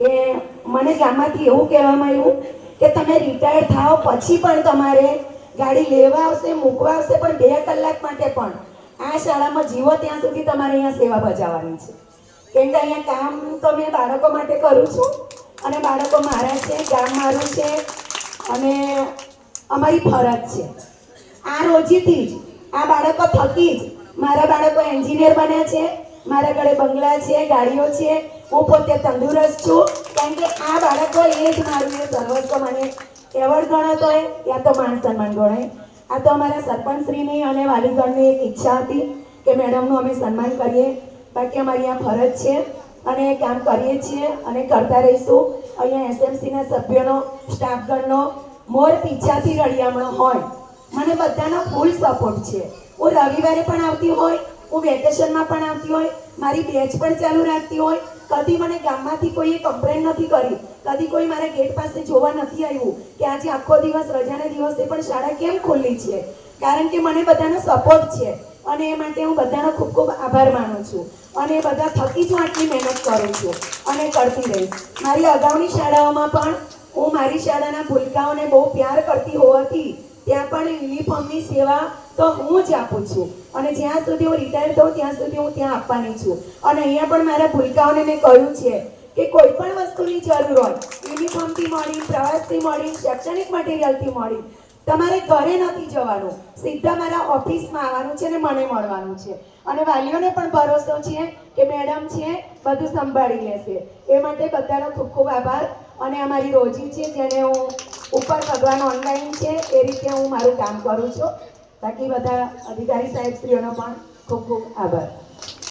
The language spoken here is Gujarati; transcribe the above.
કે મને ગામમાંથી એવું કહેવામાં આવ્યું કે તમે રિટાયર થાઓ પછી પણ તમારે ગાડી લેવા આવશે, મૂકવા આવશે, પણ 2 કલાક માટે પણ આ શાળામાં જીવો ત્યાં સુધી તમારે અહીંયા સેવા બજાવવાની છે. કેમ કે અહીંયા કામ તો મેં બાળકો માટે કરું છું અને બાળકો મારા છે, ગામ મારું છે અને અમારી ફરજ છે. આ રોજીથી જ આ બાળકો થકી જ મારા બાળકો એન્જિનિયર બન્યા છે, મારા ઘરે બંગલા છે, ગાડીઓ છે, હું પોતે તંદુરસ્ત છું. કારણ કે આ બાળકો એ જ મારું એ સર્વસ્વ મને એવોર્ડ ગણાતો હોય યા તો માન સન્માન ગણાય. આ તો અમારા સરપંચશ્રીની અને વાલીગણની એક ઈચ્છા હતી કે મેડમનું અમે સન્માન કરીએ. બાકી અમારી આ ફરજ છે અને કામ કરીએ છીએ અને કરતા રહીશું. અહીંયા એસએમસીના સભ્યોનો, સ્ટાફગણનો મોર પીછાથી રળિયામણો હોય. મને બધાનો ફૂલ સપોર્ટ છે. હું રવિવારે પણ આવતી હોય, હું વેકેશનમાં પણ આવતી હોય, મારી બેચ પણ ચાલુ રાખતી હોય. કદી મને ગામમાંથી કોઈએ કમ્પ્લેન નથી કરી, કદી કોઈ મારા ગેટ પાસે જોવા નથી આવ્યું કે આજે આખો દિવસ રજાના દિવસે પણ શાળા કેમ ખુલ્લી છે. કારણ કે મને બધાનો સપોર્ટ છે અને એ માટે હું બધાનો ખૂબ ખૂબ આભાર માનું છું અને બધા થકી જ હું આટલી મહેનત કરું છું અને કરતી રહીશ. મારી અગાઉની શાળાઓમાં પણ હું મારી શાળાના ભૂલકાઓને બહુ પ્યાર કરતી હોવાથી ત્યાં પણ યુનિફોર્મની સેવા તો હું જ આપું છું અને જ્યાં સુધી હું રિટાયર થઉં ત્યાં સુધી હું ત્યાં આપવાની છું. અને અહીંયા પણ મારા ભૂલકાઓને મેં કહ્યું છે કે કોઈ પણ વસ્તુની જરૂર હોય, યુનિફોર્મથી મળી, પ્રવાસથી મળી, શૈક્ષણિક મટીરિયલથી મળી, તમારે ઘરે નથી જવાનું, સીધા મારા ઓફિસમાં આવવાનું છે અને મને મળવાનું છે. અને વાલીઓને પણ ભરોસો છે કે મેડમ છે બધું સંભાળી લેશે. એ માટે બધાનો ખૂબ ખૂબ આભાર. અને અમારી રોજી છે જેને હું ઉપર ભગવાન ઓનલાઈન છે એ રીતે હું મારું કામ કરું છું. બાકી બધા અધિકારી સાહેબશ્રીઓનો પણ ખૂબ ખૂબ આભાર.